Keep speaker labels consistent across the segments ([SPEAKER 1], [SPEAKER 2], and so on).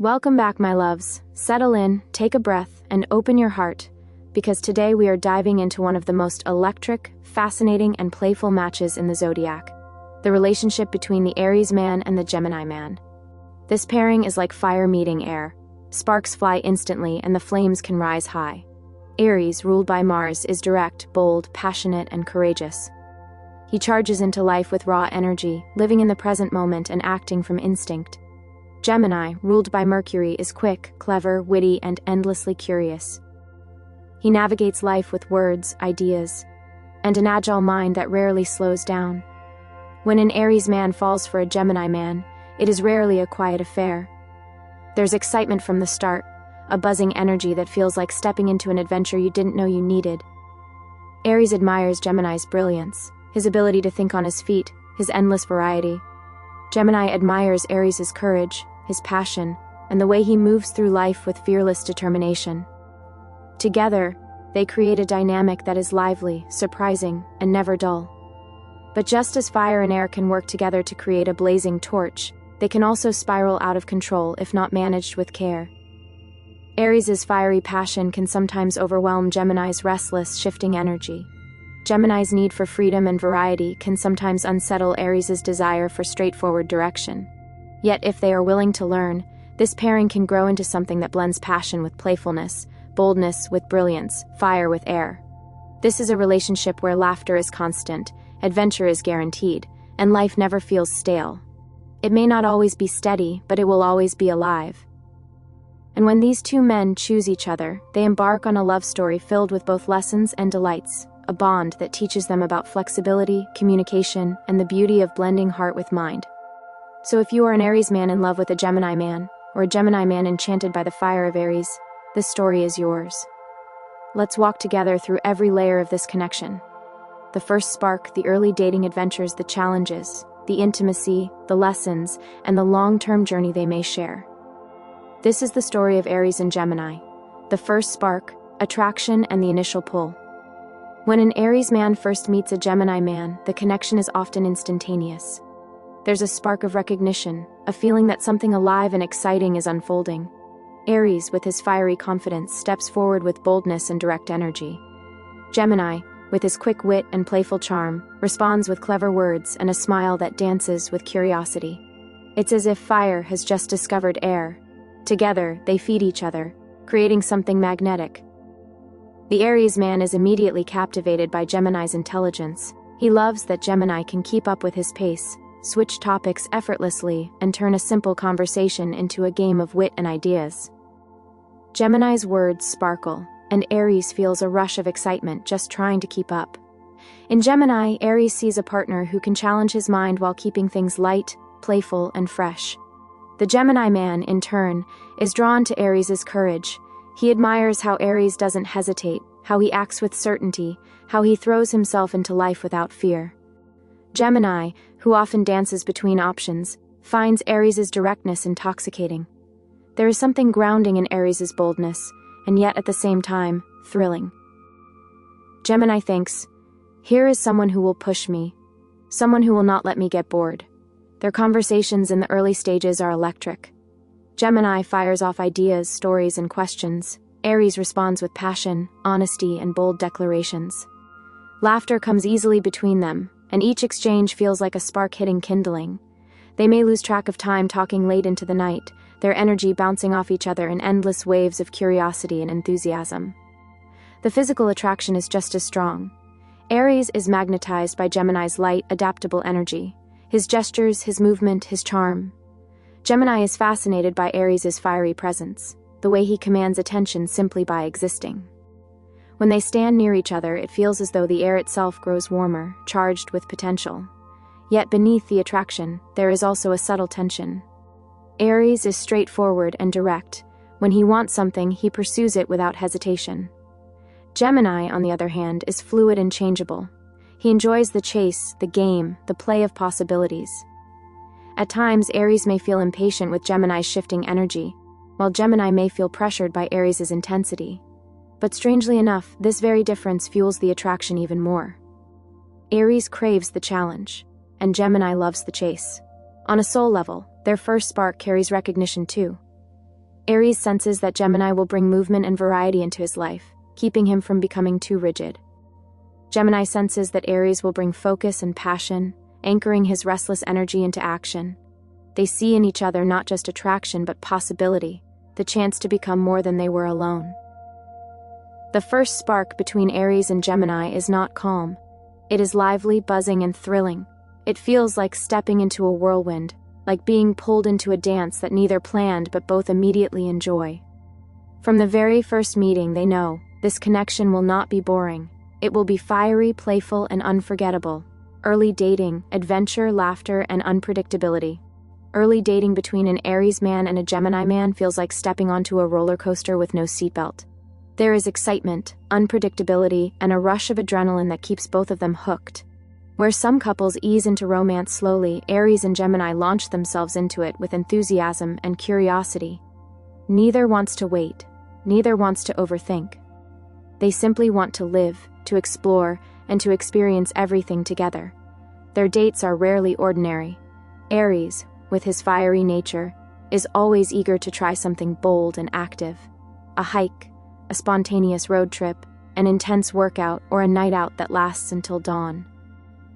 [SPEAKER 1] Welcome back, my loves. Settle in, take a breath, and open your heart, because today we are diving into one of the most electric, fascinating, and playful matches in the zodiac, the relationship between the Aries man and the Gemini man. This pairing is like fire meeting air. Sparks fly instantly and the flames can rise high. Aries, ruled by Mars, is direct, bold, passionate, and courageous. He charges into life with raw energy, living in the present moment and acting from instinct. Gemini, ruled by Mercury, is quick, clever, witty, and endlessly curious. He navigates life with words, ideas, and an agile mind that rarely slows down. When an Aries man falls for a Gemini man, it is rarely a quiet affair. There's excitement from the start, a buzzing energy that feels like stepping into an adventure you didn't know you needed. Aries admires Gemini's brilliance, his ability to think on his feet, his endless variety. Gemini admires Aries' courage, his passion, and the way he moves through life with fearless determination. Together, they create a dynamic that is lively, surprising, and never dull. But just as fire and air can work together to create a blazing torch, they can also spiral out of control if not managed with care. Aries' fiery passion can sometimes overwhelm Gemini's restless, shifting energy. Gemini's need for freedom and variety can sometimes unsettle Aries' desire for straightforward direction. Yet if they are willing to learn, this pairing can grow into something that blends passion with playfulness, boldness with brilliance, fire with air. This is a relationship where laughter is constant, adventure is guaranteed, and life never feels stale. It may not always be steady, but it will always be alive. And when these two men choose each other, they embark on a love story filled with both lessons and delights, a bond that teaches them about flexibility, communication, and the beauty of blending heart with mind. So if you are an Aries man in love with a Gemini man, or a Gemini man enchanted by the fire of Aries, this story is yours. Let's walk together through every layer of this connection. The first spark, the early dating adventures, the challenges, the intimacy, the lessons, and the long-term journey they may share. This is the story of Aries and Gemini. The first spark, attraction, and the initial pull. When an Aries man first meets a Gemini man, the connection is often instantaneous. There's a spark of recognition, a feeling that something alive and exciting is unfolding. Aries, with his fiery confidence, steps forward with boldness and direct energy. Gemini, with his quick wit and playful charm, responds with clever words and a smile that dances with curiosity. It's as if fire has just discovered air. Together, they feed each other, creating something magnetic. The Aries man is immediately captivated by Gemini's intelligence. He loves that Gemini can keep up with his pace, switch topics effortlessly, and turn a simple conversation into a game of wit and ideas. Gemini's words sparkle, and Aries feels a rush of excitement just trying to keep up. In Gemini, Aries sees a partner who can challenge his mind while keeping things light, playful, and fresh. The Gemini man, in turn, is drawn to Aries' courage. He admires how Aries doesn't hesitate, how he acts with certainty, how he throws himself into life without fear. Gemini, who often dances between options, finds Aries' directness intoxicating. There is something grounding in Aries' boldness, and yet at the same time, thrilling. Gemini thinks, "Here is someone who will push me, someone who will not let me get bored." Their conversations in the early stages are electric. Gemini fires off ideas, stories, and questions. Aries responds with passion, honesty, and bold declarations. Laughter comes easily between them, and each exchange feels like a spark hitting kindling. They may lose track of time talking late into the night, their energy bouncing off each other in endless waves of curiosity and enthusiasm. The physical attraction is just as strong. Aries is magnetized by Gemini's light, adaptable energy, his gestures, his movement, his charm. Gemini is fascinated by Aries' fiery presence, the way he commands attention simply by existing. When they stand near each other, it feels as though the air itself grows warmer, charged with potential. Yet beneath the attraction, there is also a subtle tension. Aries is straightforward and direct. When he wants something, he pursues it without hesitation. Gemini, on the other hand, is fluid and changeable. He enjoys the chase, the game, the play of possibilities. At times, Aries may feel impatient with Gemini's shifting energy, while Gemini may feel pressured by Aries' intensity. But strangely enough, this very difference fuels the attraction even more. Aries craves the challenge, and Gemini loves the chase. On a soul level, their first spark carries recognition too. Aries senses that Gemini will bring movement and variety into his life, keeping him from becoming too rigid. Gemini senses that Aries will bring focus and passion, anchoring his restless energy into action. They see in each other not just attraction but possibility, the chance to become more than they were alone. The first spark between Aries and Gemini is not calm. It is lively, buzzing, and thrilling. It feels like stepping into a whirlwind, like being pulled into a dance that neither planned but both immediately enjoy. From the very first meeting, they know this connection will not be boring. It will be fiery, playful, and unforgettable. Early dating, adventure, laughter, and unpredictability. Early dating between an Aries man and a Gemini man feels like stepping onto a roller coaster with no seatbelt. There is excitement, unpredictability, and a rush of adrenaline that keeps both of them hooked. Where some couples ease into romance slowly, Aries and Gemini launch themselves into it with enthusiasm and curiosity. Neither wants to wait, neither wants to overthink. They simply want to live, to explore, and to experience everything together. Their dates are rarely ordinary. Aries, with his fiery nature, is always eager to try something bold and active. A hike, a spontaneous road trip, an intense workout, or a night out that lasts until dawn.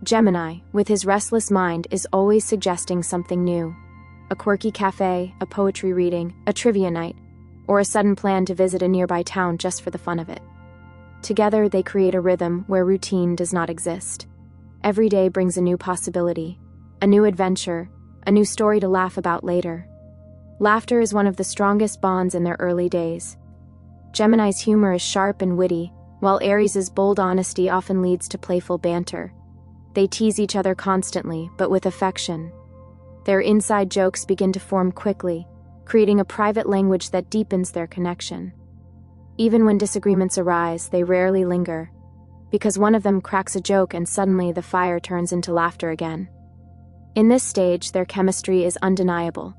[SPEAKER 1] Gemini, with his restless mind, is always suggesting something new. A quirky cafe, a poetry reading, a trivia night, or a sudden plan to visit a nearby town just for the fun of it. Together, they create a rhythm where routine does not exist. Every day brings a new possibility, a new adventure, a new story to laugh about later. Laughter is one of the strongest bonds in their early days. Gemini's humor is sharp and witty, while Aries' bold honesty often leads to playful banter. They tease each other constantly, but with affection. Their inside jokes begin to form quickly, creating a private language that deepens their connection. Even when disagreements arise, they rarely linger, because one of them cracks a joke and suddenly the fire turns into laughter again. In this stage, their chemistry is undeniable.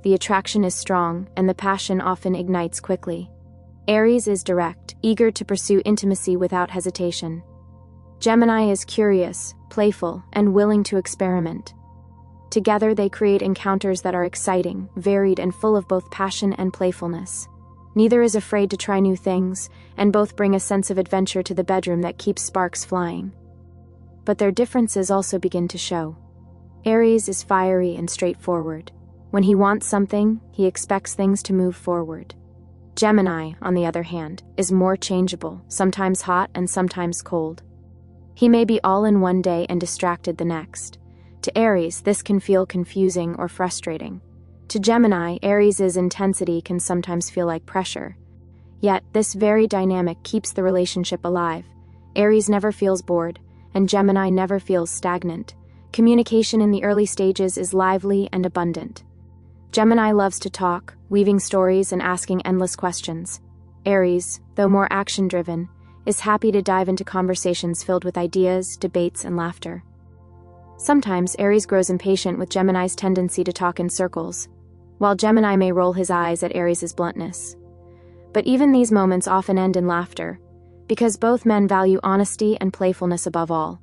[SPEAKER 1] The attraction is strong, and the passion often ignites quickly. Aries is direct, eager to pursue intimacy without hesitation. Gemini is curious, playful, and willing to experiment. Together, they create encounters that are exciting, varied, and full of both passion and playfulness. Neither is afraid to try new things, and both bring a sense of adventure to the bedroom that keeps sparks flying. But their differences also begin to show. Aries is fiery and straightforward. When he wants something, he expects things to move forward. Gemini, on the other hand, is more changeable, sometimes hot and sometimes cold. He may be all in one day and distracted the next. To Aries, this can feel confusing or frustrating. To Gemini, Aries' intensity can sometimes feel like pressure. Yet, this very dynamic keeps the relationship alive. Aries never feels bored, and Gemini never feels stagnant. Communication in the early stages is lively and abundant. Gemini loves to talk, weaving stories and asking endless questions. Aries, though more action-driven, is happy to dive into conversations filled with ideas, debates, and laughter. Sometimes Aries grows impatient with Gemini's tendency to talk in circles, while Gemini may roll his eyes at Aries' bluntness. But even these moments often end in laughter, because both men value honesty and playfulness above all.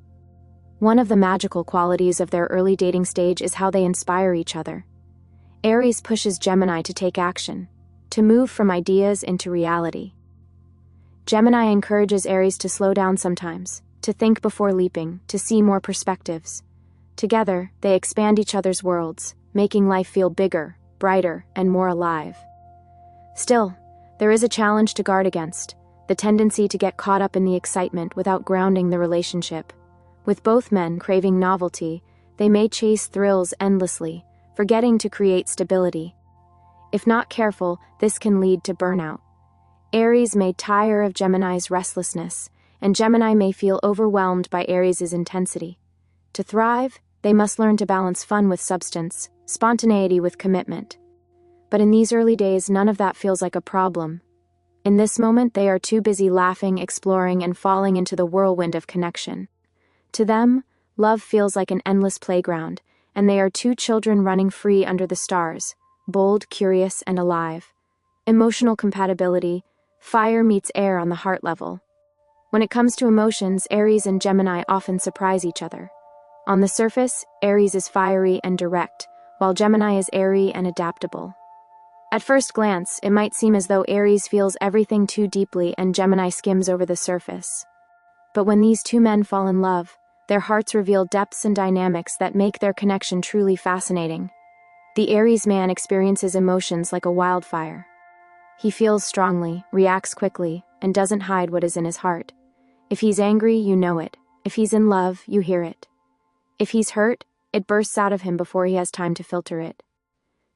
[SPEAKER 1] One of the magical qualities of their early dating stage is how they inspire each other. Aries pushes Gemini to take action, to move from ideas into reality. Gemini encourages Aries to slow down sometimes, to think before leaping, to see more perspectives. Together, they expand each other's worlds, making life feel bigger, brighter, and more alive. Still, there is a challenge to guard against: the tendency to get caught up in the excitement without grounding the relationship. With both men craving novelty, they may chase thrills endlessly, forgetting to create stability. If not careful, this can lead to burnout. Aries may tire of Gemini's restlessness, and Gemini may feel overwhelmed by Aries' intensity. To thrive, they must learn to balance fun with substance, spontaneity with commitment. But in these early days, none of that feels like a problem. In this moment, they are too busy laughing, exploring, and falling into the whirlwind of connection. To them, love feels like an endless playground, and they are two children running free under the stars, bold, curious, and alive. Emotional compatibility: fire meets air on the heart level. When it comes to emotions, Aries and Gemini often surprise each other. On the surface, Aries is fiery and direct, while Gemini is airy and adaptable. At first glance, it might seem as though Aries feels everything too deeply and Gemini skims over the surface. But when these two men fall in love, their hearts reveal depths and dynamics that make their connection truly fascinating. The Aries man experiences emotions like a wildfire. He feels strongly, reacts quickly, and doesn't hide what is in his heart. If he's angry, you know it. If he's in love, you hear it. If he's hurt, it bursts out of him before he has time to filter it.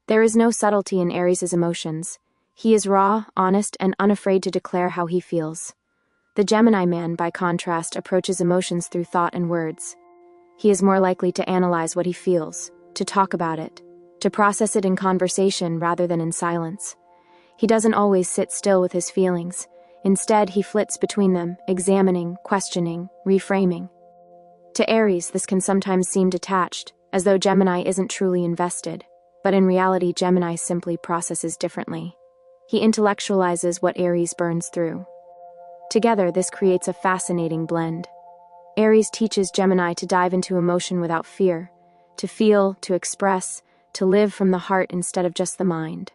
[SPEAKER 1] There is no subtlety in Aries' emotions. He is raw, honest, and unafraid to declare how he feels. The Gemini man, by contrast, approaches emotions through thought and words. He is more likely to analyze what he feels, to talk about it, to process it in conversation rather than in silence. He doesn't always sit still with his feelings. Instead, he flits between them, examining, questioning, reframing. To Aries, this can sometimes seem detached, as though Gemini isn't truly invested. But in reality, Gemini simply processes differently. He intellectualizes what Aries burns through. Together, this creates a fascinating blend. Aries teaches Gemini to dive into emotion without fear, to feel, to express, to live from the heart instead of just the mind.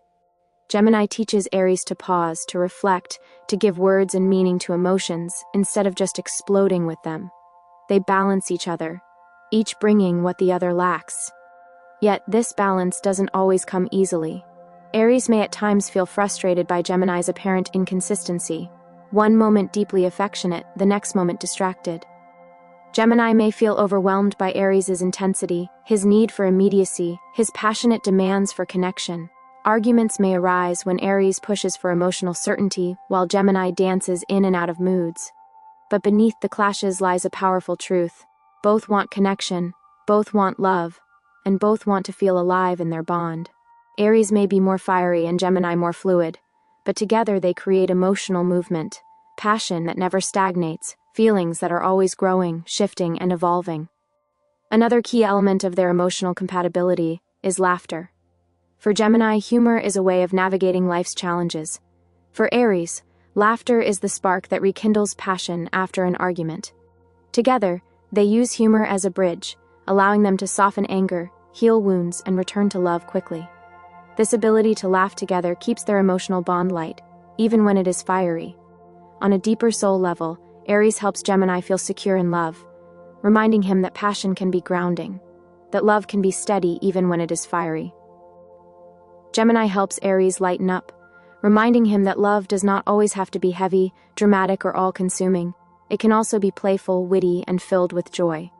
[SPEAKER 1] Gemini teaches Aries to pause, to reflect, to give words and meaning to emotions instead of just exploding with them. They balance each other, each bringing what the other lacks. Yet, this balance doesn't always come easily. Aries may at times feel frustrated by Gemini's apparent inconsistency. One moment deeply affectionate, the next moment distracted. Gemini may feel overwhelmed by Aries' intensity, his need for immediacy, his passionate demands for connection. Arguments may arise when Aries pushes for emotional certainty, while Gemini dances in and out of moods. But beneath the clashes lies a powerful truth. Both want connection, both want love, and both want to feel alive in their bond. Aries may be more fiery and Gemini more fluid, but together they create emotional movement, passion that never stagnates, feelings that are always growing, shifting, and evolving. Another key element of their emotional compatibility is laughter. For Gemini, humor is a way of navigating life's challenges. For Aries, laughter is the spark that rekindles passion after an argument. Together, they use humor as a bridge, allowing them to soften anger, heal wounds, and return to love quickly. This ability to laugh together keeps their emotional bond light, even when it is fiery. On a deeper soul level, Aries helps Gemini feel secure in love, reminding him that passion can be grounding, that love can be steady even when it is fiery. Gemini helps Aries lighten up, reminding him that love does not always have to be heavy, dramatic, or all-consuming. It can also be playful, witty, and filled with joy.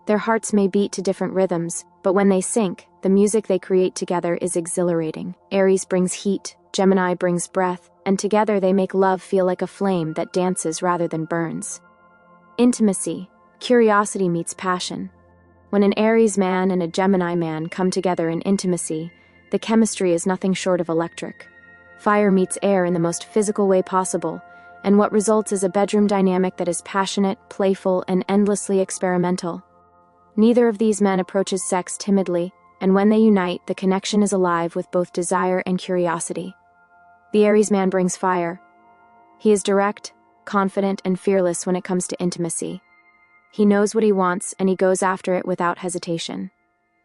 [SPEAKER 1] Their hearts may beat to different rhythms, but when they sync, the music they create together is exhilarating. Aries brings heat, Gemini brings breath, and together they make love feel like a flame that dances rather than burns. Intimacy, curiosity meets passion. When an Aries man and a Gemini man come together in intimacy, the chemistry is nothing short of electric. Fire meets air in the most physical way possible, and what results is a bedroom dynamic that is passionate, playful, and endlessly experimental. Neither of these men approaches sex timidly, and when they unite, the connection is alive with both desire and curiosity. The Aries man brings fire. He is direct, confident, and fearless when it comes to intimacy. He knows what he wants, and he goes after it without hesitation.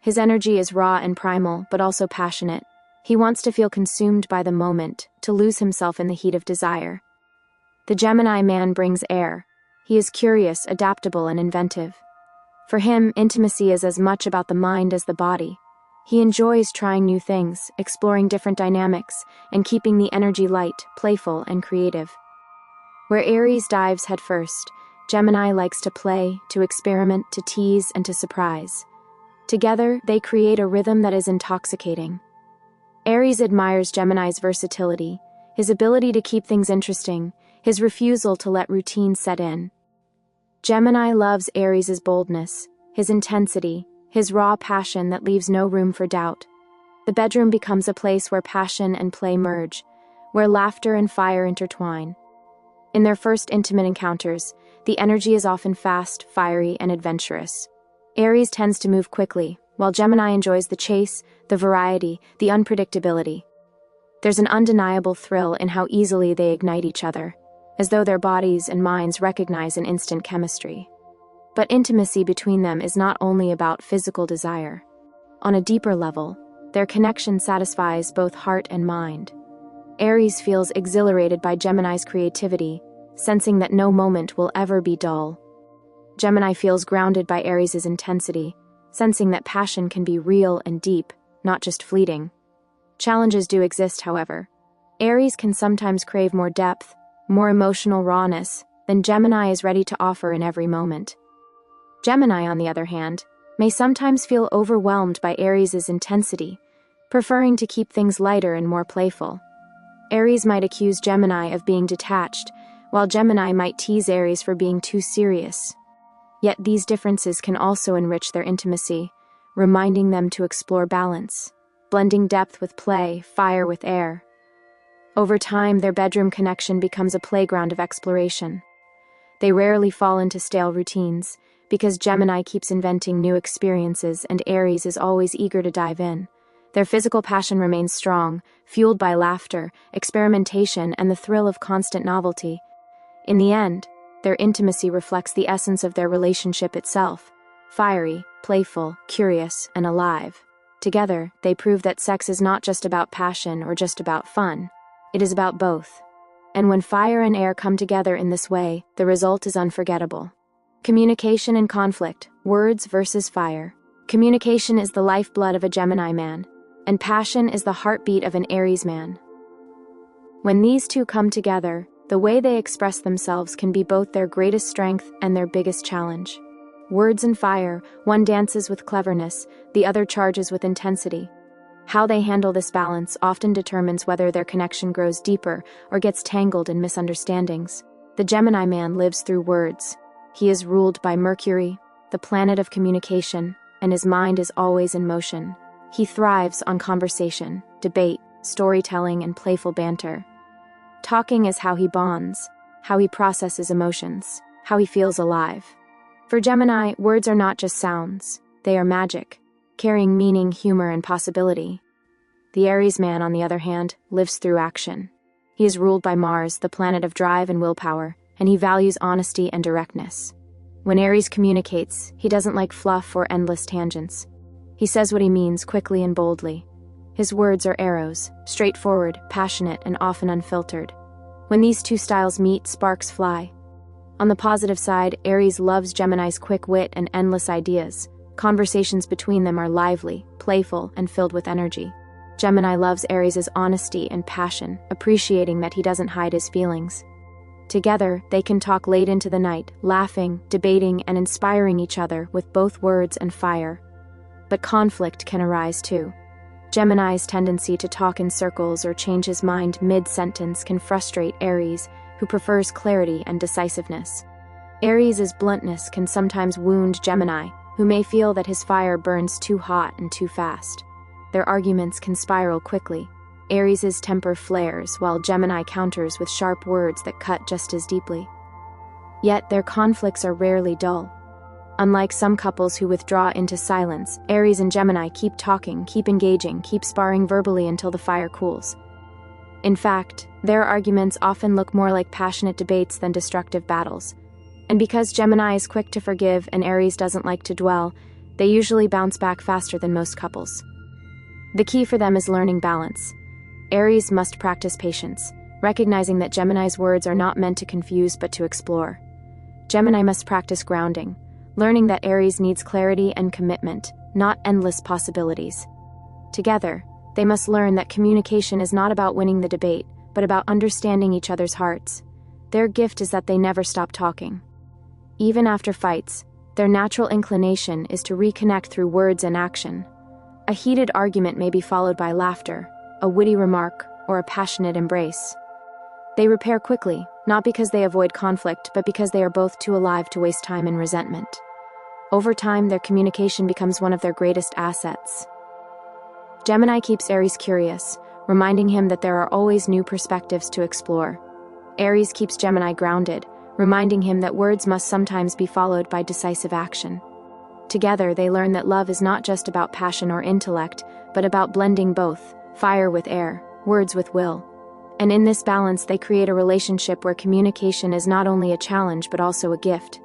[SPEAKER 1] His energy is raw and primal, but also passionate. He wants to feel consumed by the moment, to lose himself in the heat of desire. The Gemini man brings air. He is curious, adaptable, and inventive. For him, intimacy is as much about the mind as the body. He enjoys trying new things, exploring different dynamics, and keeping the energy light, playful, and creative. Where Aries dives headfirst, Gemini likes to play, to experiment, to tease, and to surprise. Together, they create a rhythm that is intoxicating. Aries admires Gemini's versatility, his ability to keep things interesting, his refusal to let routine set in. Gemini loves Aries' boldness, his intensity, his raw passion that leaves no room for doubt. The bedroom becomes a place where passion and play merge, where laughter and fire intertwine. In their first intimate encounters, the energy is often fast, fiery, and adventurous. Aries tends to move quickly, while Gemini enjoys the chase, the variety, the unpredictability. There's an undeniable thrill in how easily they ignite each other, as though their bodies and minds recognize an instant chemistry. But intimacy between them is not only about physical desire. On a deeper level, Their connection satisfies both heart and mind. Aries feels exhilarated by Gemini's creativity, sensing that no moment will ever be dull. Gemini feels grounded by Aries' intensity, sensing that passion can be real and deep, not just fleeting. Challenges do exist, however. Aries can sometimes crave more depth, more emotional rawness than Gemini is ready to offer in every moment. Gemini, on the other hand, may sometimes feel overwhelmed by Aries' intensity, preferring to keep things lighter and more playful. Aries might accuse Gemini of being detached, while Gemini might tease Aries for being too serious. Yet these differences can also enrich their intimacy, reminding them to explore balance, blending depth with play, fire with air. Over time, their bedroom connection becomes a playground of exploration. They rarely fall into stale routines, because Gemini keeps inventing new experiences and Aries is always eager to dive in. Their physical passion remains strong, fueled by laughter, experimentation, and the thrill of constant novelty. In the end, their intimacy reflects the essence of their relationship itself: fiery, playful, curious, and alive. Together, they prove that sex is not just about passion or just about fun. It is about both. And when fire and air come together in this way, the result is unforgettable. Communication and conflict, words versus fire. Communication is the lifeblood of a Gemini man, and passion is the heartbeat of an Aries man. When these two come together, the way they express themselves can be both their greatest strength and their biggest challenge. Words and fire, one dances with cleverness, the other charges with intensity. How they handle this balance often determines whether their connection grows deeper or gets tangled in misunderstandings. The Gemini man lives through words. He is ruled by Mercury, the planet of communication, and his mind is always in motion. He thrives on conversation, debate, storytelling, and playful banter. Talking is how he bonds, how he processes emotions, how he feels alive. For Gemini, words are not just sounds, they are magic, carrying meaning, humor, and possibility. The Aries man, on the other hand, lives through action. He is ruled by Mars, the planet of drive and willpower, and he values honesty and directness. When Aries communicates, he doesn't like fluff or endless tangents. He says what he means quickly and boldly. His words are arrows, straightforward, passionate, and often unfiltered. When these two styles meet, sparks fly. On the positive side, Aries loves Gemini's quick wit and endless ideas. Conversations between them are lively, playful, and filled with energy. Gemini loves Aries' honesty and passion, appreciating that he doesn't hide his feelings. Together, they can talk late into the night, laughing, debating, and inspiring each other with both words and fire. But conflict can arise too. Gemini's tendency to talk in circles or change his mind mid-sentence can frustrate Aries, who prefers clarity and decisiveness. Aries' bluntness can sometimes wound Gemini, who may feel that his fire burns too hot and too fast. Their arguments can spiral quickly. Aries' temper flares, while Gemini counters with sharp words that cut just as deeply. Yet their conflicts are rarely dull. Unlike some couples who withdraw into silence, Aries and Gemini keep talking, keep engaging, keep sparring verbally until the fire cools. In fact, their arguments often look more like passionate debates than destructive battles. And because Gemini is quick to forgive and Aries doesn't like to dwell, they usually bounce back faster than most couples. The key for them is learning balance. Aries must practice patience, recognizing that Gemini's words are not meant to confuse but to explore. Gemini must practice grounding, learning that Aries needs clarity and commitment, not endless possibilities. Together, they must learn that communication is not about winning the debate, but about understanding each other's hearts. Their gift is that they never stop talking. Even after fights, their natural inclination is to reconnect through words and action. A heated argument may be followed by laughter, a witty remark, or a passionate embrace. They repair quickly, not because they avoid conflict, but because they are both too alive to waste time in resentment. Over time, their communication becomes one of their greatest assets. Gemini keeps Aries curious, reminding him that there are always new perspectives to explore. Aries keeps Gemini grounded, reminding him that words must sometimes be followed by decisive action. Together, they learn that love is not just about passion or intellect, but about blending both, fire with air, words with will. And in this balance, they create a relationship where communication is not only a challenge but also a gift.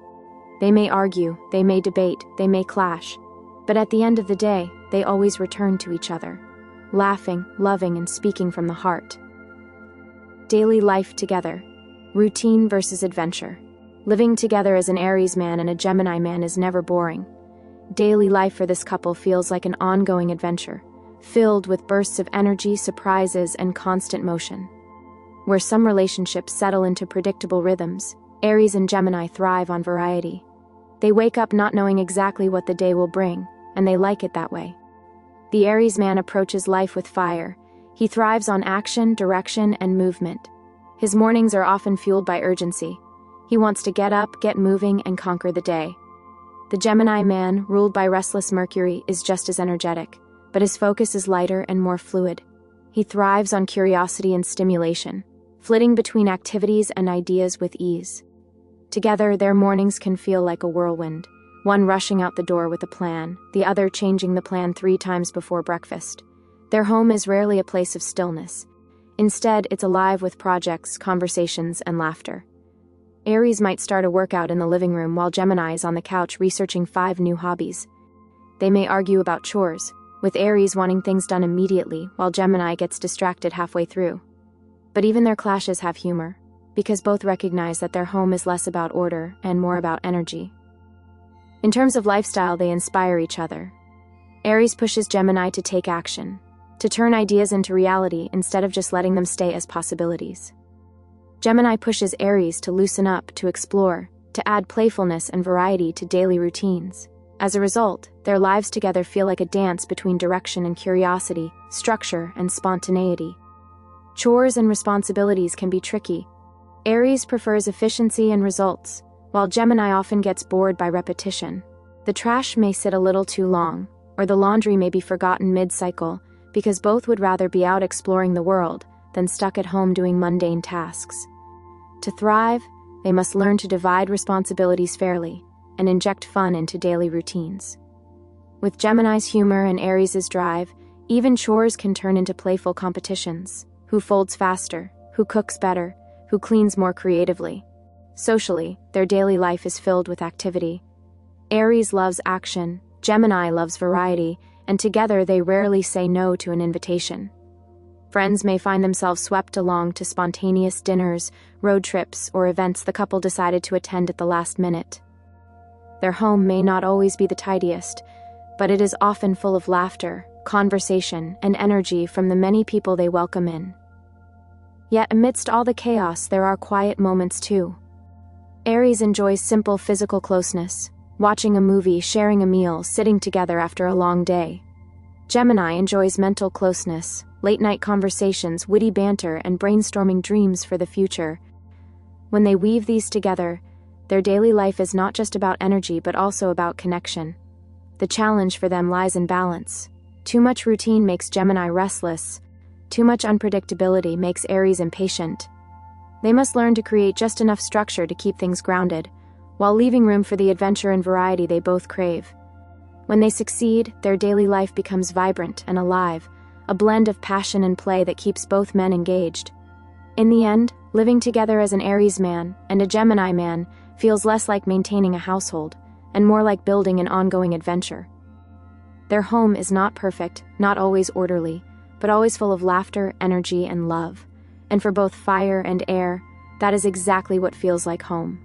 [SPEAKER 1] They may argue, they may debate, they may clash, but at the end of the day, they always return to each other. laughing, loving, and speaking from the heart. Daily life together. Routine versus adventure. Living together as an Aries man and a Gemini man is never boring. Daily life for this couple feels like an ongoing adventure, filled with bursts of energy, surprises, and constant motion. Where some relationships settle into predictable rhythms, Aries and Gemini thrive on variety. They wake up not knowing exactly what the day will bring, and they like it that way. The Aries man approaches life with fire. He thrives on action, direction, and movement. His mornings are often fueled by urgency. He wants to get up, get moving, and conquer the day. The Gemini man, ruled by restless Mercury, is just as energetic, but his focus is lighter and more fluid. He thrives on curiosity and stimulation, flitting between activities and ideas with ease. Together, their mornings can feel like a whirlwind, one rushing out the door with a plan, the other changing the plan 3 times before breakfast. Their home is rarely a place of stillness. Instead, it's alive with projects, conversations, and laughter. Aries might start a workout in the living room while Gemini is on the couch researching 5 new hobbies. They may argue about chores, with Aries wanting things done immediately while Gemini gets distracted halfway through. But even their clashes have humor, because both recognize that their home is less about order and more about energy. In terms of lifestyle, they inspire each other. Aries pushes Gemini to take action, to turn ideas into reality instead of just letting them stay as possibilities. Gemini pushes Aries to loosen up, to explore, to add playfulness and variety to daily routines. As a result, their lives together feel like a dance between direction and curiosity, structure and spontaneity. Chores and responsibilities can be tricky. Aries prefers efficiency and results, while Gemini often gets bored by repetition. The trash may sit a little too long, or the laundry may be forgotten mid-cycle, because both would rather be out exploring the world than stuck at home doing mundane tasks. To thrive, they must learn to divide responsibilities fairly and inject fun into daily routines. With Gemini's humor and Aries' drive, even chores can turn into playful competitions. Who folds faster, who cooks better, who cleans more creatively. Socially, their daily life is filled with activity. Aries loves action, Gemini loves variety, and together they rarely say no to an invitation. Friends may find themselves swept along to spontaneous dinners, road trips, or events the couple decided to attend at the last minute. Their home may not always be the tidiest, but it is often full of laughter, conversation, and energy from the many people they welcome in. Yet amidst all the chaos, there are quiet moments too. Aries enjoys simple physical closeness, watching a movie, sharing a meal, sitting together after a long day. Gemini enjoys mental closeness, late-night conversations, witty banter, and brainstorming dreams for the future. When they weave these together, their daily life is not just about energy but also about connection. The challenge for them lies in balance. Too much routine makes Gemini restless. Too much unpredictability makes Aries impatient. They must learn to create just enough structure to keep things grounded, while leaving room for the adventure and variety they both crave. When they succeed, their daily life becomes vibrant and alive, a blend of passion and play that keeps both men engaged. In the end, living together as an Aries man and a Gemini man feels less like maintaining a household, and more like building an ongoing adventure. Their home is not perfect, not always orderly, but always full of laughter, energy, and love. And for both fire and air, that is exactly what feels like home.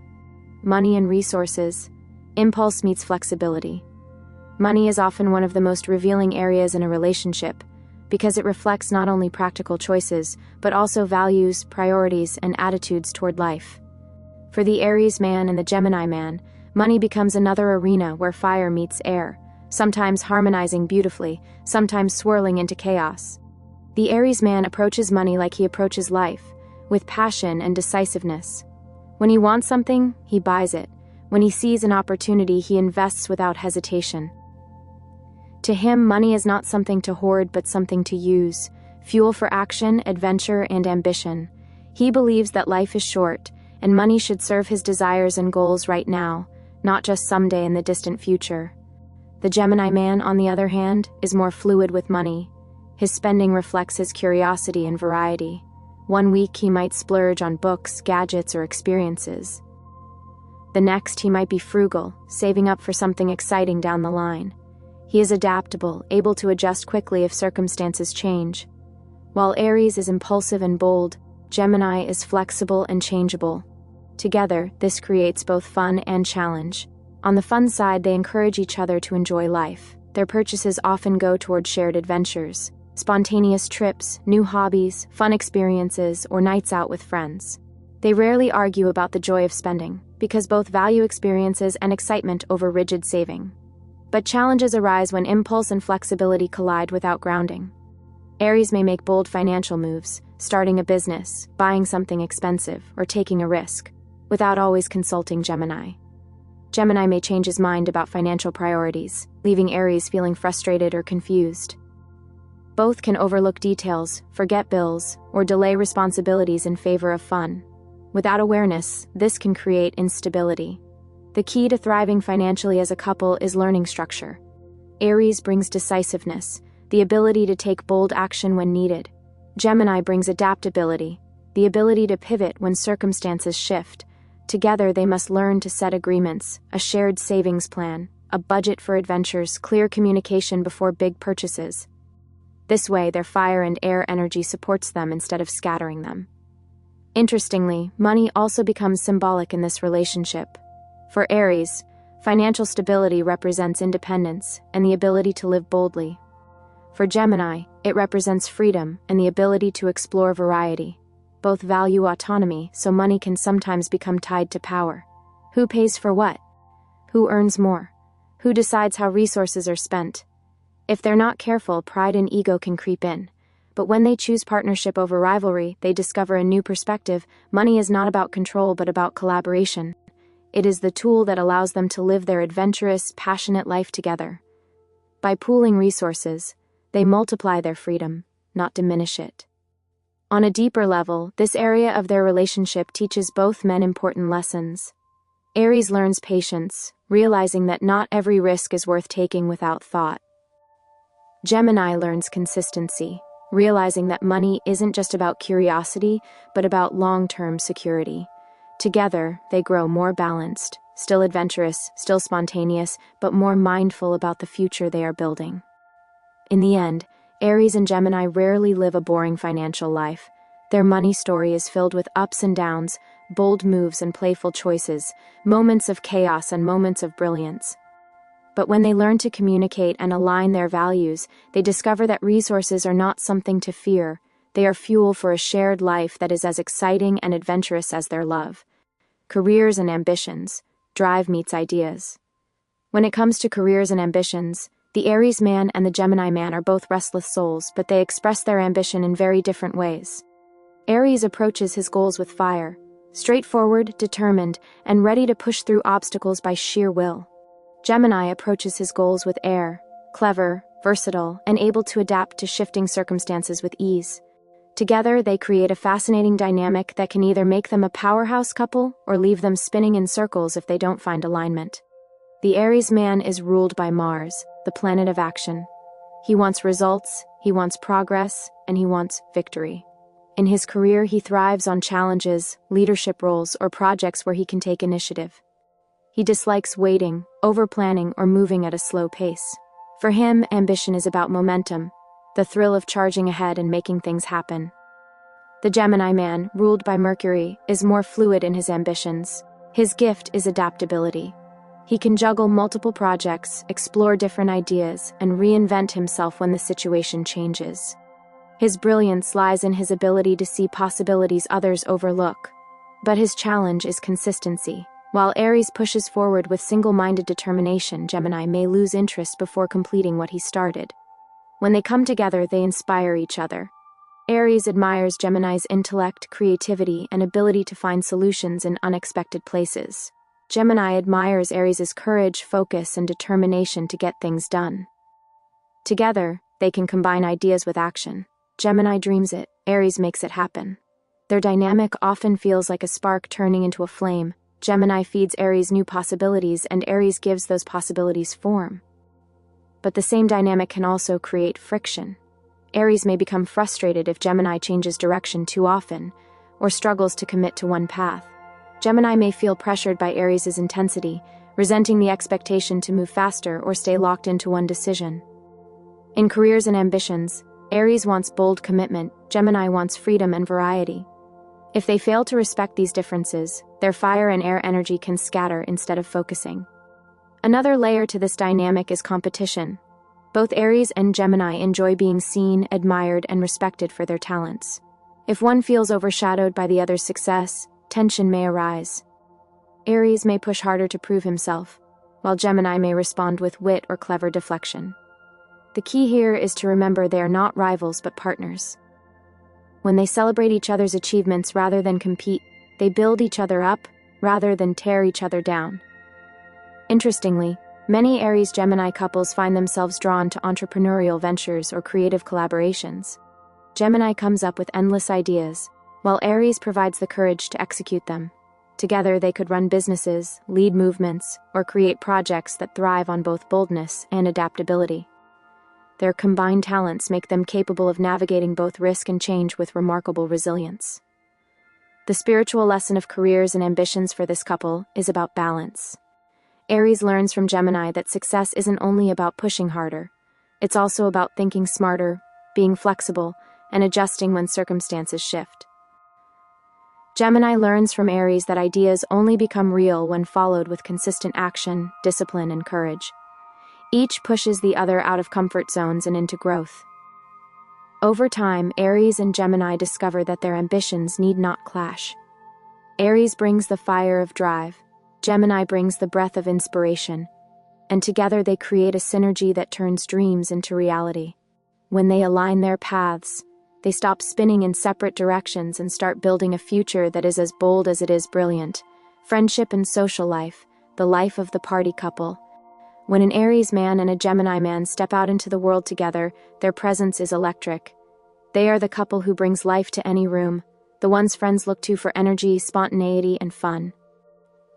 [SPEAKER 1] Money and resources. Impulse meets flexibility. Money is often one of the most revealing areas in a relationship, because it reflects not only practical choices, but also values, priorities, and attitudes toward life. For the Aries man and the Gemini man, money becomes another arena where fire meets air, sometimes harmonizing beautifully, sometimes swirling into chaos. The Aries man approaches money like he approaches life, with passion and decisiveness. When he wants something, he buys it. When he sees an opportunity, he invests without hesitation. To him, money is not something to hoard but something to use, fuel for action, adventure, and ambition. He believes that life is short, and money should serve his desires and goals right now, not just someday in the distant future. The Gemini man, on the other hand, is more fluid with money. His spending reflects his curiosity and variety. One week he might splurge on books, gadgets, or experiences. The next he might be frugal, saving up for something exciting down the line. He is adaptable, able to adjust quickly if circumstances change. While Aries is impulsive and bold, Gemini is flexible and changeable. Together, this creates both fun and challenge. On the fun side, they encourage each other to enjoy life. Their purchases often go toward shared adventures, spontaneous trips, new hobbies, fun experiences, or nights out with friends. They rarely argue about the joy of spending, because both value experiences and excitement over rigid saving. But challenges arise when impulse and flexibility collide without grounding. Aries may make bold financial moves, starting a business, buying something expensive, or taking a risk, without always consulting Gemini. Gemini may change his mind about financial priorities, leaving Aries feeling frustrated or confused. Both can overlook details, forget bills, or delay responsibilities in favor of fun. Without awareness, this can create instability. The key to thriving financially as a couple is learning structure. Aries brings decisiveness, the ability to take bold action when needed. Gemini brings adaptability, the ability to pivot when circumstances shift. Together, they must learn to set agreements, a shared savings plan, a budget for adventures, clear communication before big purchases. This way, their fire and air energy supports them instead of scattering them. Interestingly, money also becomes symbolic in this relationship. For Aries, financial stability represents independence and the ability to live boldly. For Gemini, it represents freedom and the ability to explore variety. Both value autonomy, so money can sometimes become tied to power. Who pays for what? Who earns more? Who decides how resources are spent? If they're not careful, pride and ego can creep in. But when they choose partnership over rivalry, they discover a new perspective. Money is not about control but about collaboration. It is the tool that allows them to live their adventurous, passionate life together. By pooling resources, they multiply their freedom, not diminish it. On a deeper level, this area of their relationship teaches both men important lessons. Aries learns patience, realizing that not every risk is worth taking without thought. Gemini learns consistency, realizing that money isn't just about curiosity, but about long-term security. Together, they grow more balanced, still adventurous, still spontaneous, but more mindful about the future they are building. In the end, Aries and Gemini rarely live a boring financial life. Their money story is filled with ups and downs, bold moves and playful choices, moments of chaos and moments of brilliance. But when they learn to communicate and align their values, they discover that resources are not something to fear. They are fuel for a shared life that is as exciting and adventurous as their love. Careers and ambitions. Drive meets ideas. When it comes to careers and ambitions, the Aries man and the Gemini man are both restless souls, but they express their ambition in very different ways. Aries approaches his goals with fire, straightforward, determined, and ready to push through obstacles by sheer will. Gemini approaches his goals with air, clever, versatile, and able to adapt to shifting circumstances with ease. Together, they create a fascinating dynamic that can either make them a powerhouse couple or leave them spinning in circles if they don't find alignment. The Aries man is ruled by Mars, the planet of action. He wants results, he wants progress, and he wants victory. In his career, he thrives on challenges, leadership roles, or projects where he can take initiative. He dislikes waiting, over-planning, or moving at a slow pace. For him, ambition is about momentum, the thrill of charging ahead and making things happen. The Gemini man, ruled by Mercury, is more fluid in his ambitions. His gift is adaptability. He can juggle multiple projects, explore different ideas, and reinvent himself when the situation changes. His brilliance lies in his ability to see possibilities others overlook. But his challenge is consistency. While Aries pushes forward with single-minded determination, Gemini may lose interest before completing what he started. When they come together, they inspire each other. Aries admires Gemini's intellect, creativity, and ability to find solutions in unexpected places. Gemini admires Aries' courage, focus, and determination to get things done. Together, they can combine ideas with action. Gemini dreams it, Aries makes it happen. Their dynamic often feels like a spark turning into a flame. Gemini feeds Aries new possibilities, and Aries gives those possibilities form. But the same dynamic can also create friction. Aries may become frustrated if Gemini changes direction too often, or struggles to commit to one path. Gemini may feel pressured by Aries' intensity, resenting the expectation to move faster or stay locked into one decision. In careers and ambitions, Aries wants bold commitment, Gemini wants freedom and variety. If they fail to respect these differences, their fire and air energy can scatter instead of focusing. Another layer to this dynamic is competition. Both Aries and Gemini enjoy being seen, admired, and respected for their talents. If one feels overshadowed by the other's success, tension may arise. Aries may push harder to prove himself, while Gemini may respond with wit or clever deflection. The key here is to remember they are not rivals but partners. When they celebrate each other's achievements rather than compete, they build each other up rather than tear each other down. Interestingly, many Aries-Gemini couples find themselves drawn to entrepreneurial ventures or creative collaborations. Gemini comes up with endless ideas, while Aries provides the courage to execute them. Together, they could run businesses, lead movements, or create projects that thrive on both boldness and adaptability. Their combined talents make them capable of navigating both risk and change with remarkable resilience. The spiritual lesson of careers and ambitions for this couple is about balance. Aries learns from Gemini that success isn't only about pushing harder. It's also about thinking smarter, being flexible, and adjusting when circumstances shift. Gemini learns from Aries that ideas only become real when followed with consistent action, discipline, and courage. Each pushes the other out of comfort zones and into growth. Over time, Aries and Gemini discover that their ambitions need not clash. Aries brings the fire of drive, Gemini brings the breath of inspiration, and together they create a synergy that turns dreams into reality. When they align their paths, they stop spinning in separate directions and start building a future that is as bold as it is brilliant. Friendship and social life, the life of the party couple. When an Aries man and a Gemini man step out into the world together, their presence is electric. They are the couple who brings life to any room, the ones friends look to for energy, spontaneity, and fun.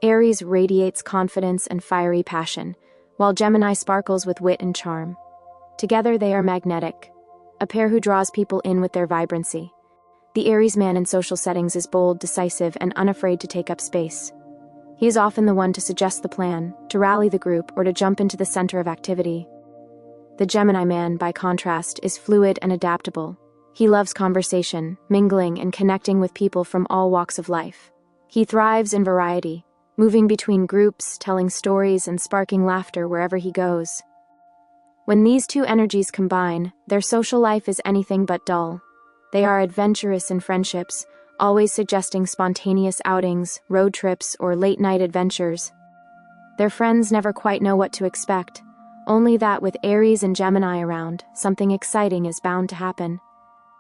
[SPEAKER 1] Aries radiates confidence and fiery passion, while Gemini sparkles with wit and charm. Together they are magnetic, a pair who draws people in with their vibrancy. The Aries man in social settings is bold, decisive, and unafraid to take up space. He is often the one to suggest the plan, to rally the group, or to jump into the center of activity. The Gemini man, by contrast, is fluid and adaptable. He loves conversation, mingling, and connecting with people from all walks of life. He thrives in variety, moving between groups, telling stories, and sparking laughter wherever he goes. When these two energies combine, their social life is anything but dull. They are adventurous in friendships, always suggesting spontaneous outings, road trips, or late-night adventures. Their friends never quite know what to expect, only that with Aries and Gemini around, something exciting is bound to happen.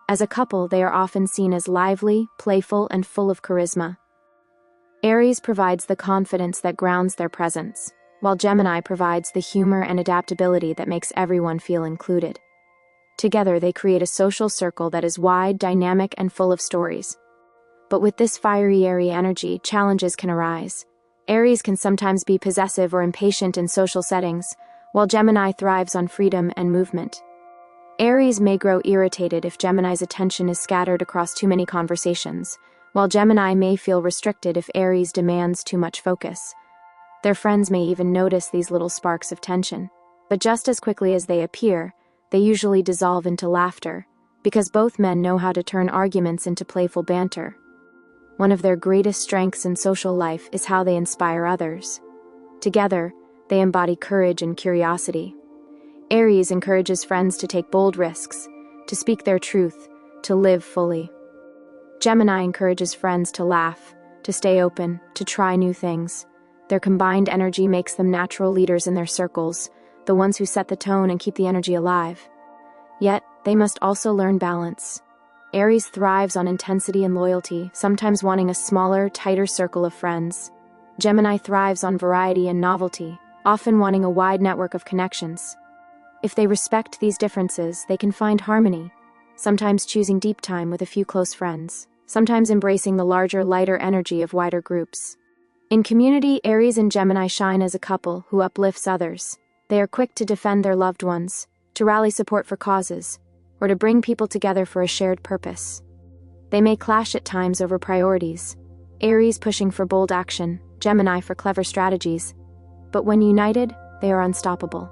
[SPEAKER 1] As a couple, they are often seen as lively, playful, and full of charisma. Aries provides the confidence that grounds their presence, while Gemini provides the humor and adaptability that makes everyone feel included. Together, they create a social circle that is wide, dynamic, and full of stories. But with this fiery Aries energy, challenges can arise. Aries can sometimes be possessive or impatient in social settings, while Gemini thrives on freedom and movement. Aries may grow irritated if Gemini's attention is scattered across too many conversations, while Gemini may feel restricted if Aries demands too much focus. Their friends may even notice these little sparks of tension, but just as quickly as they appear, they usually dissolve into laughter, because both men know how to turn arguments into playful banter. One of their greatest strengths in social life is how they inspire others. Together, they embody courage and curiosity. Aries encourages friends to take bold risks, to speak their truth, to live fully. Gemini encourages friends to laugh, to stay open, to try new things. Their combined energy makes them natural leaders in their circles, the ones who set the tone and keep the energy alive. Yet, they must also learn balance. Aries thrives on intensity and loyalty, sometimes wanting a smaller, tighter circle of friends. Gemini thrives on variety and novelty, often wanting a wide network of connections. If they respect these differences, they can find harmony, sometimes choosing deep time with a few close friends, sometimes embracing the larger, lighter energy of wider groups. In community, Aries and Gemini shine as a couple who uplifts others. They are quick to defend their loved ones, to rally support for causes, or to bring people together for a shared purpose. They may clash at times over priorities, Aries pushing for bold action, Gemini for clever strategies, but when united, they are unstoppable.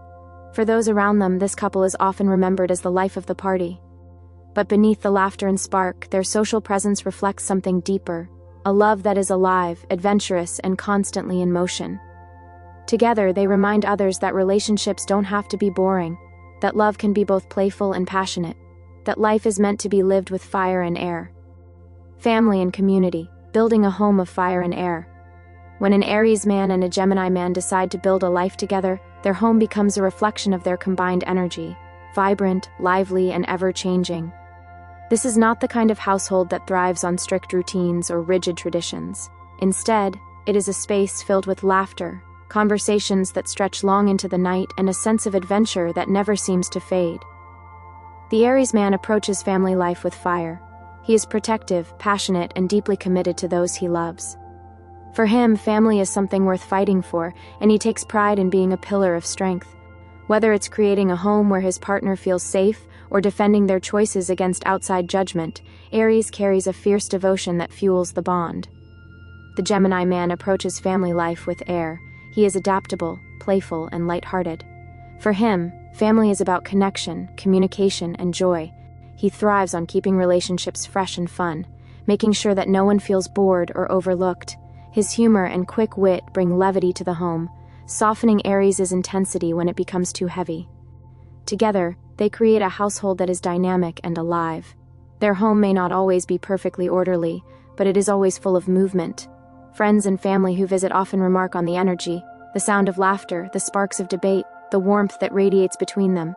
[SPEAKER 1] For those around them, this couple is often remembered as the life of the party. But beneath the laughter and spark, their social presence reflects something deeper, a love that is alive, adventurous, and constantly in motion. Together, they remind others that relationships don't have to be boring, that love can be both playful and passionate, that life is meant to be lived with fire and air. Family and community, building a home of fire and air. When an Aries man and a Gemini man decide to build a life together, their home becomes a reflection of their combined energy, vibrant, lively, and ever-changing. This is not the kind of household that thrives on strict routines or rigid traditions. Instead, it is a space filled with laughter, conversations that stretch long into the night, and a sense of adventure that never seems to fade. The Aries man approaches family life with fire. He is protective, passionate, and deeply committed to those he loves. For him, family is something worth fighting for, and he takes pride in being a pillar of strength. Whether it's creating a home where his partner feels safe or defending their choices against outside judgment, Aries carries a fierce devotion that fuels the bond. The Gemini man approaches family life with air. He is adaptable, playful, and lighthearted. For him, family is about connection, communication, and joy. He thrives on keeping relationships fresh and fun, making sure that no one feels bored or overlooked. His humor and quick wit bring levity to the home, softening Aries' intensity when it becomes too heavy. Together, they create a household that is dynamic and alive. Their home may not always be perfectly orderly, but it is always full of movement. Friends and family who visit often remark on the energy, the sound of laughter, the sparks of debate, the warmth that radiates between them.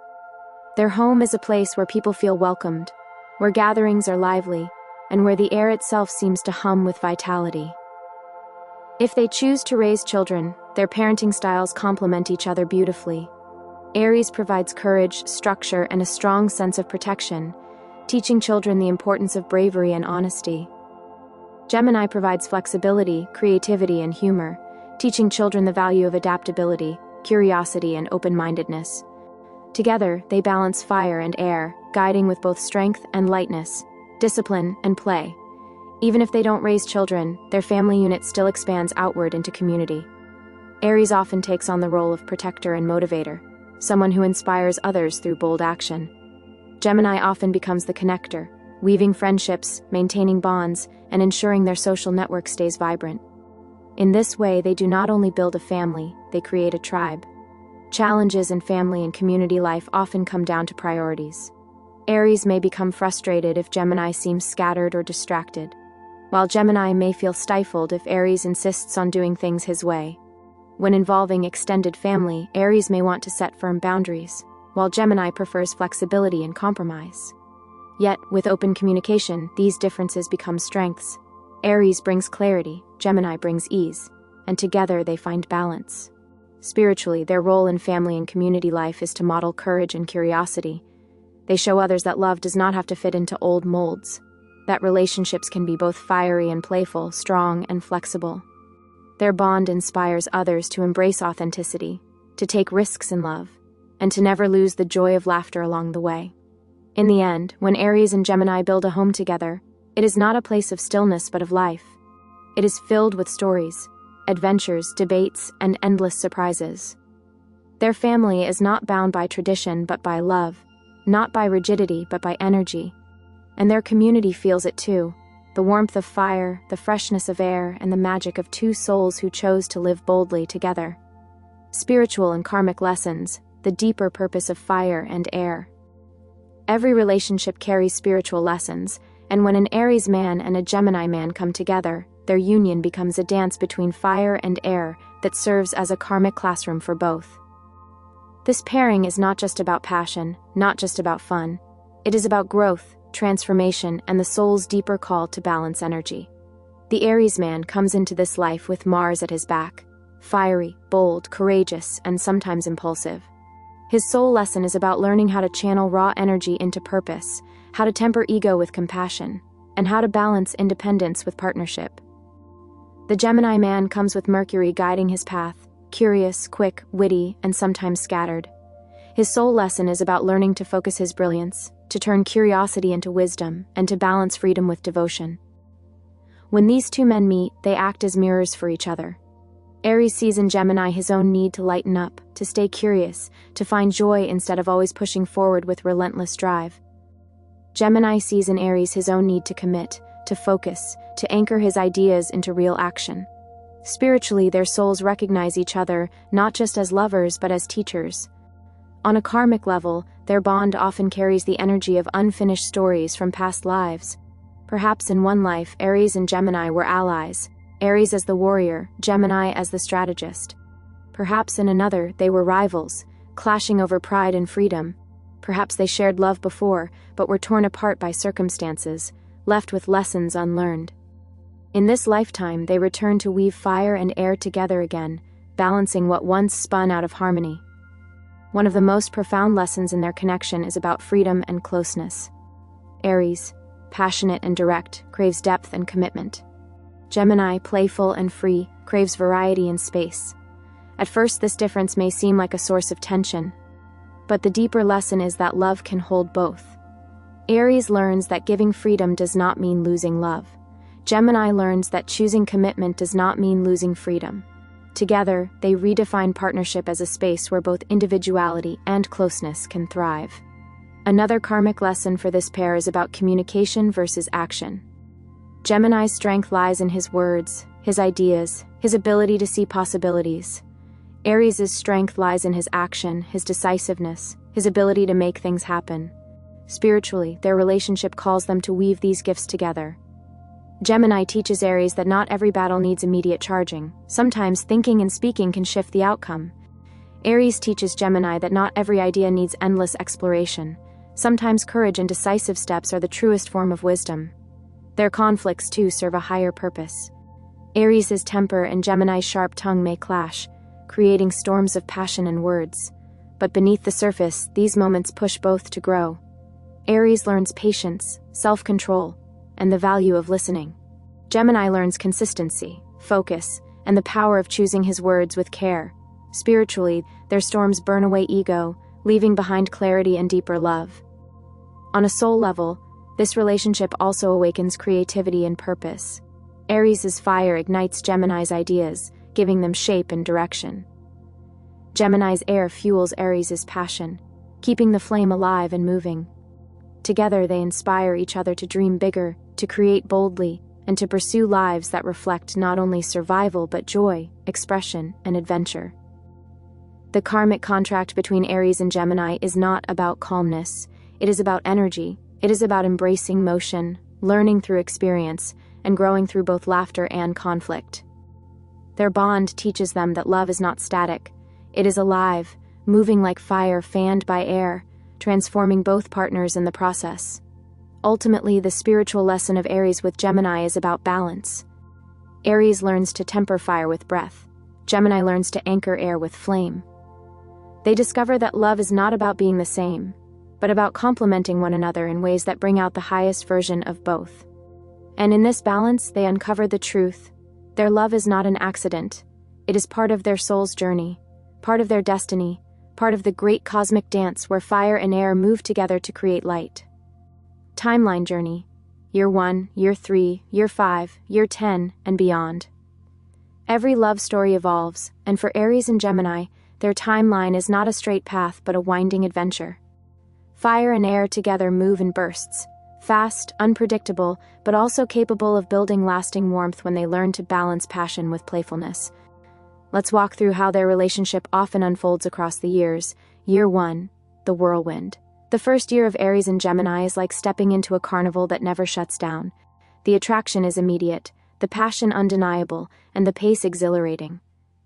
[SPEAKER 1] Their home is a place where people feel welcomed, where gatherings are lively, and where the air itself seems to hum with vitality. If they choose to raise children, their parenting styles complement each other beautifully. Aries provides courage, structure, and a strong sense of protection, teaching children the importance of bravery and honesty. Gemini provides flexibility, creativity, and humor, teaching children the value of adaptability, curiosity, and open-mindedness. Together, they balance fire and air, guiding with both strength and lightness, discipline and play. Even if they don't raise children, their family unit still expands outward into community. Aries often takes on the role of protector and motivator, someone who inspires others through bold action. Gemini often becomes the connector, weaving friendships, maintaining bonds, and ensuring their social network stays vibrant. In this way, they do not only build a family, they create a tribe. Challenges in family and community life often come down to priorities. Aries may become frustrated if Gemini seems scattered or distracted, while Gemini may feel stifled if Aries insists on doing things his way. When involving extended family, Aries may want to set firm boundaries, while Gemini prefers flexibility and compromise. Yet, with open communication, these differences become strengths. Aries brings clarity, Gemini brings ease, and together they find balance. Spiritually, their role in family and community life is to model courage and curiosity. They show others that love does not have to fit into old molds, that relationships can be both fiery and playful, strong and flexible. Their bond inspires others to embrace authenticity, to take risks in love, and to never lose the joy of laughter along the way. In the end, when Aries and Gemini build a home together, it is not a place of stillness but of life. It is filled with stories, adventures, debates, and endless surprises. Their family is not bound by tradition but by love, not by rigidity but by energy. And their community feels it too, the warmth of fire, the freshness of air, and the magic of two souls who chose to live boldly together. Spiritual and karmic lessons, the deeper purpose of fire and air. Every relationship carries spiritual lessons, and when an Aries man and a Gemini man come together, their union becomes a dance between fire and air that serves as a karmic classroom for both. This pairing is not just about passion, not just about fun. It is about growth, transformation, and the soul's deeper call to balance energy. The Aries man comes into this life with Mars at his back, fiery, bold, courageous, and sometimes impulsive. His soul lesson is about learning how to channel raw energy into purpose, how to temper ego with compassion, and how to balance independence with partnership. The Gemini man comes with Mercury guiding his path, curious, quick, witty, and sometimes scattered. His soul lesson is about learning to focus his brilliance, to turn curiosity into wisdom, and to balance freedom with devotion. When these two men meet, they act as mirrors for each other. Aries sees in Gemini his own need to lighten up, to stay curious, to find joy instead of always pushing forward with relentless drive. Gemini sees in Aries his own need to commit, to focus, to anchor his ideas into real action. Spiritually, their souls recognize each other not just as lovers but as teachers. On a karmic level, their bond often carries the energy of unfinished stories from past lives. Perhaps in one life, Aries and Gemini were allies, Aries as the warrior, Gemini as the strategist. Perhaps in another, they were rivals, clashing over pride and freedom. Perhaps they shared love before, but were torn apart by circumstances, left with lessons unlearned. In this lifetime, they return to weave fire and air together again, balancing what once spun out of harmony. One of the most profound lessons in their connection is about freedom and closeness. Aries, passionate and direct, craves depth and commitment. Gemini, playful and free, craves variety and space. At first, this difference may seem like a source of tension, but the deeper lesson is that love can hold both. Aries learns that giving freedom does not mean losing love. Gemini learns that choosing commitment does not mean losing freedom. Together, they redefine partnership as a space where both individuality and closeness can thrive. Another karmic lesson for this pair is about communication versus action. Gemini's strength lies in his words, his ideas, his ability to see possibilities. Aries' strength lies in his action, his decisiveness, his ability to make things happen. Spiritually, their relationship calls them to weave these gifts together. Gemini teaches Aries that not every battle needs immediate charging. Sometimes thinking and speaking can shift the outcome. Aries teaches Gemini that not every idea needs endless exploration. Sometimes courage and decisive steps are the truest form of wisdom. Their conflicts, too, serve a higher purpose. Aries' temper and Gemini's sharp tongue may clash, creating storms of passion and words. But beneath the surface, these moments push both to grow. Aries learns patience, self-control, and the value of listening. Gemini learns consistency, focus, and the power of choosing his words with care. Spiritually, their storms burn away ego, leaving behind clarity and deeper love. On a soul level, this relationship also awakens creativity and purpose. Aries' fire ignites Gemini's ideas, giving them shape and direction. Gemini's air fuels Aries' passion, keeping the flame alive and moving. Together, they inspire each other to dream bigger, to create boldly, and to pursue lives that reflect not only survival but joy, expression, and adventure. The karmic contract between Aries and Gemini is not about calmness. It is about energy. It is about embracing motion, learning through experience, and growing through both laughter and conflict. Their bond teaches them that love is not static. It is alive, moving like fire fanned by air, transforming both partners in the process. Ultimately, the spiritual lesson of Aries with Gemini is about balance. Aries learns to temper fire with breath. Gemini learns to anchor air with flame. They discover that love is not about being the same, but about complementing one another in ways that bring out the highest version of both. And in this balance, they uncover the truth. Their love is not an accident. It is part of their soul's journey, part of their destiny, part of the great cosmic dance where fire and air move together to create light. Timeline journey. Year 1, Year 3, Year 5, Year 10, and beyond. Every love story evolves, and for Aries and Gemini, their timeline is not a straight path but a winding adventure. Fire and air together move in bursts, fast, unpredictable, but also capable of building lasting warmth when they learn to balance passion with playfulness. Let's walk through how their relationship often unfolds across the years. Year 1, the whirlwind. The first year of Aries and Gemini is like stepping into a carnival that never shuts down. The attraction is immediate, the passion undeniable, and the pace exhilarating.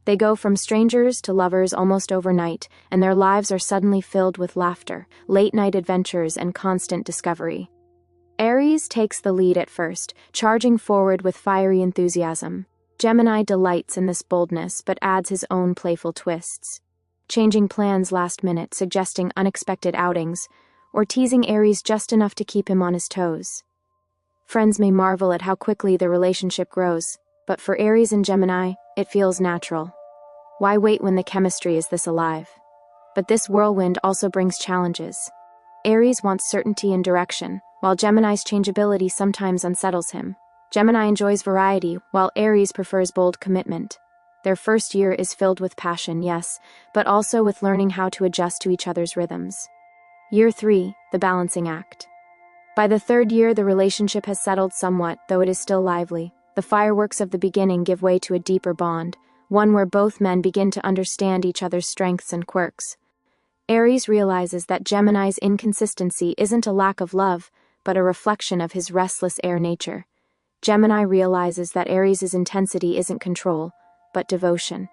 [SPEAKER 1] They go from strangers to lovers almost overnight, and their lives are suddenly filled with laughter, late-night adventures, and constant discovery. Aries takes the lead at first, charging forward with fiery enthusiasm. Gemini delights in this boldness but adds his own playful twists, changing plans last minute, suggesting unexpected outings, or teasing Aries just enough to keep him on his toes. Friends may marvel at how quickly the relationship grows, but for Aries and Gemini, it feels natural. Why wait when the chemistry is this alive? But this whirlwind also brings challenges. Aries wants certainty and direction, while Gemini's changeability sometimes unsettles him. Gemini enjoys variety, while Aries prefers bold commitment. Their first year is filled with passion, yes, but also with learning how to adjust to each other's rhythms. Year 3, the balancing act. By the third year, the relationship has settled somewhat, though it is still lively. The fireworks of the beginning give way to a deeper bond, one where both men begin to understand each other's strengths and quirks. Aries realizes that Gemini's inconsistency isn't a lack of love, but a reflection of his restless air nature. Gemini realizes that Aries' intensity isn't control, but devotion.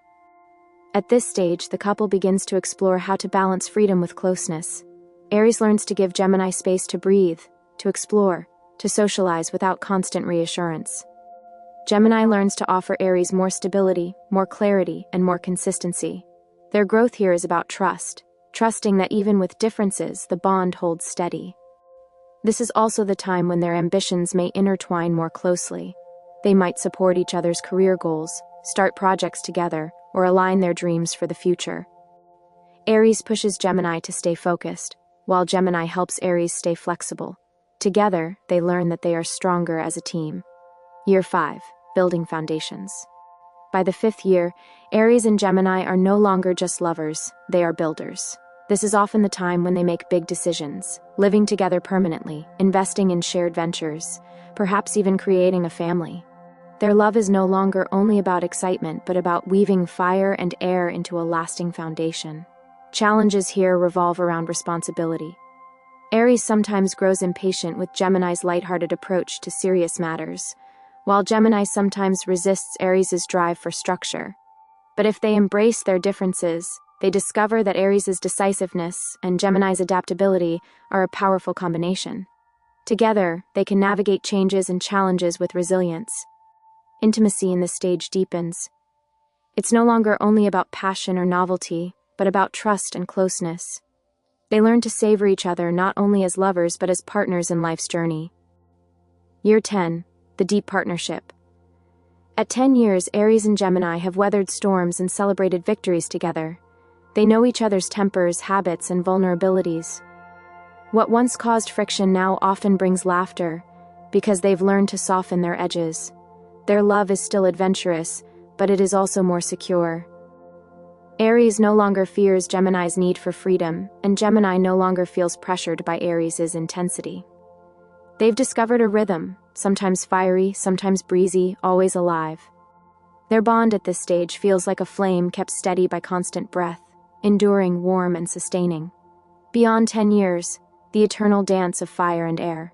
[SPEAKER 1] At this stage, the couple begins to explore how to balance freedom with closeness. Aries learns to give Gemini space to breathe, to explore, to socialize without constant reassurance. Gemini learns to offer Aries more stability, more clarity, and more consistency. Their growth here is about trust, trusting that even with differences, the bond holds steady. This is also the time when their ambitions may intertwine more closely. They might support each other's career goals, start projects together, or align their dreams for the future. Aries pushes Gemini to stay focused, while Gemini helps Aries stay flexible. Together, they learn that they are stronger as a team. Year 5, building foundations. By the 5th year, Aries and Gemini are no longer just lovers, they are builders. This is often the time when they make big decisions, living together permanently, investing in shared ventures, perhaps even creating a family. Their love is no longer only about excitement, but about weaving fire and air into a lasting foundation. Challenges here revolve around responsibility. Aries sometimes grows impatient with Gemini's lighthearted approach to serious matters, while Gemini sometimes resists Aries' drive for structure. But if they embrace their differences, they discover that Aries' decisiveness and Gemini's adaptability are a powerful combination. Together, they can navigate changes and challenges with resilience. Intimacy in this stage deepens. It's no longer only about passion or novelty, but about trust and closeness. They learn to savor each other not only as lovers but as partners in life's journey. Year 10, the deep partnership. At 10 years, Aries and Gemini have weathered storms and celebrated victories together. They know each other's tempers, habits, and vulnerabilities. What once caused friction now often brings laughter, because they've learned to soften their edges. Their love is still adventurous, but it is also more secure. Aries no longer fears Gemini's need for freedom, and Gemini no longer feels pressured by Aries' intensity. They've discovered a rhythm, sometimes fiery, sometimes breezy, always alive. Their bond at this stage feels like a flame kept steady by constant breath, enduring, warm, and sustaining. Beyond 10 years, the eternal dance of fire and air.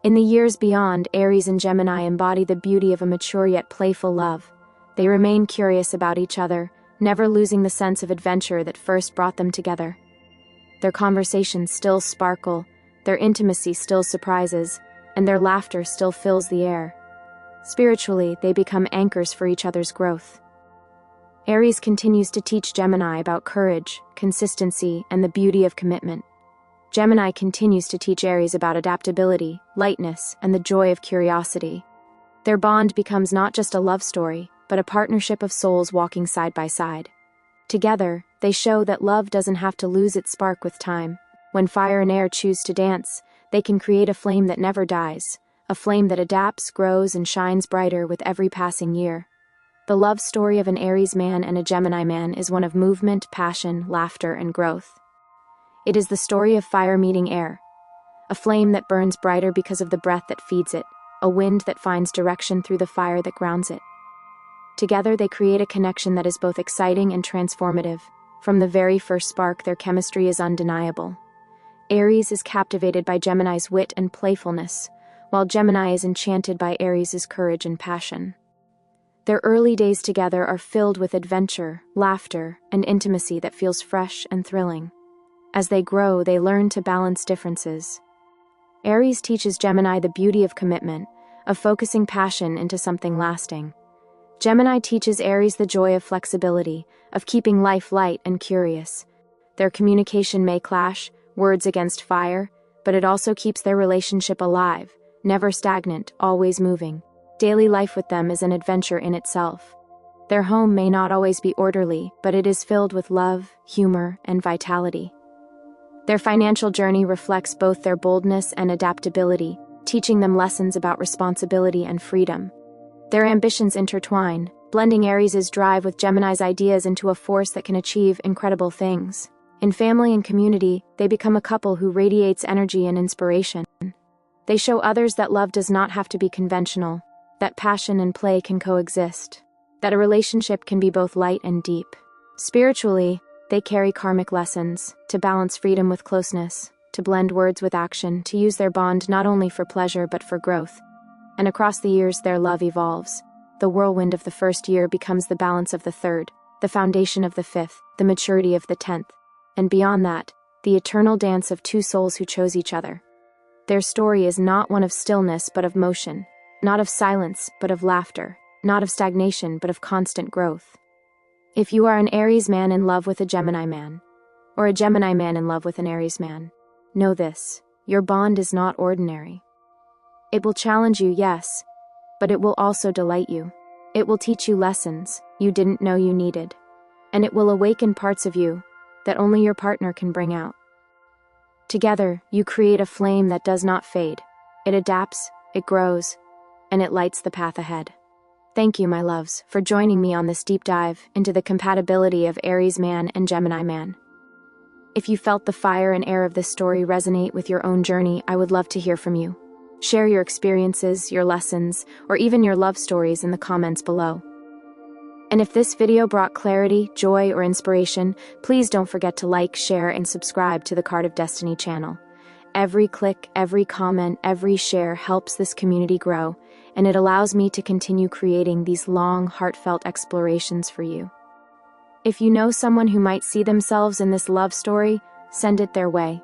[SPEAKER 1] In the years beyond, Aries and Gemini embody the beauty of a mature yet playful love. They remain curious about each other, never losing the sense of adventure that first brought them together. Their conversations still sparkle, their intimacy still surprises, and their laughter still fills the air. Spiritually, they become anchors for each other's growth. Aries continues to teach Gemini about courage, consistency, and the beauty of commitment. Gemini continues to teach Aries about adaptability, lightness, and the joy of curiosity. Their bond becomes not just a love story, but a partnership of souls walking side by side. Together, they show that love doesn't have to lose its spark with time. When fire and air choose to dance, they can create a flame that never dies, a flame that adapts, grows, and shines brighter with every passing year. The love story of an Aries man and a Gemini man is one of movement, passion, laughter, and growth. It is the story of fire meeting air, a flame that burns brighter because of the breath that feeds it, a wind that finds direction through the fire that grounds it. Together, they create a connection that is both exciting and transformative. From the very first spark, their chemistry is undeniable. Aries is captivated by Gemini's wit and playfulness, while Gemini is enchanted by Aries' courage and passion. Their early days together are filled with adventure, laughter, and intimacy that feels fresh and thrilling. As they grow, they learn to balance differences. Aries teaches Gemini the beauty of commitment, of focusing passion into something lasting. Gemini teaches Aries the joy of flexibility, of keeping life light and curious. Their communication may clash, words against fire, but it also keeps their relationship alive, never stagnant, always moving. Daily life with them is an adventure in itself. Their home may not always be orderly, but it is filled with love, humor, and vitality. Their financial journey reflects both their boldness and adaptability, teaching them lessons about responsibility and freedom. Their ambitions intertwine, blending Aries' drive with Gemini's ideas into a force that can achieve incredible things. In family and community, they become a couple who radiates energy and inspiration. They show others that love does not have to be conventional, that passion and play can coexist, that a relationship can be both light and deep. Spiritually, they carry karmic lessons, to balance freedom with closeness, to blend words with action, to use their bond not only for pleasure but for growth. And across the years, their love evolves. The whirlwind of the first year becomes the balance of the third, the foundation of the fifth, the maturity of the 10th. And beyond that, the eternal dance of two souls who chose each other. Their story is not one of stillness but of motion, not of silence but of laughter, not of stagnation but of constant growth. If you are an Aries man in love with a Gemini man, or a Gemini man in love with an Aries man, know this: your bond is not ordinary. It will challenge you, yes, but it will also delight you. It will teach you lessons you didn't know you needed, and it will awaken parts of you that only your partner can bring out. Together, you create a flame that does not fade. It adapts, it grows, and it lights the path ahead. Thank you, my loves, for joining me on this deep dive into the compatibility of Aries man and Gemini man. If you felt the fire and air of this story resonate with your own journey, I would love to hear from you. Share your experiences, your lessons, or even your love stories in the comments below. And if this video brought clarity, joy, or inspiration, please don't forget to like, share, and subscribe to the Card of Destiny channel. Every click, every comment, every share helps this community grow, and it allows me to continue creating these long, heartfelt explorations for you. If you know someone who might see themselves in this love story, send it their way.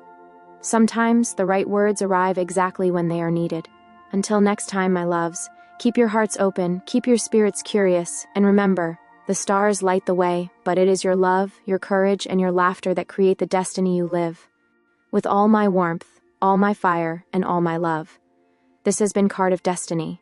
[SPEAKER 1] Sometimes the right words arrive exactly when they are needed. Until next time, my loves, keep your hearts open, keep your spirits curious, and remember, the stars light the way, but it is your love, your courage, and your laughter that create the destiny you live. With all my warmth, all my fire, and all my love. This has been Card of Destiny.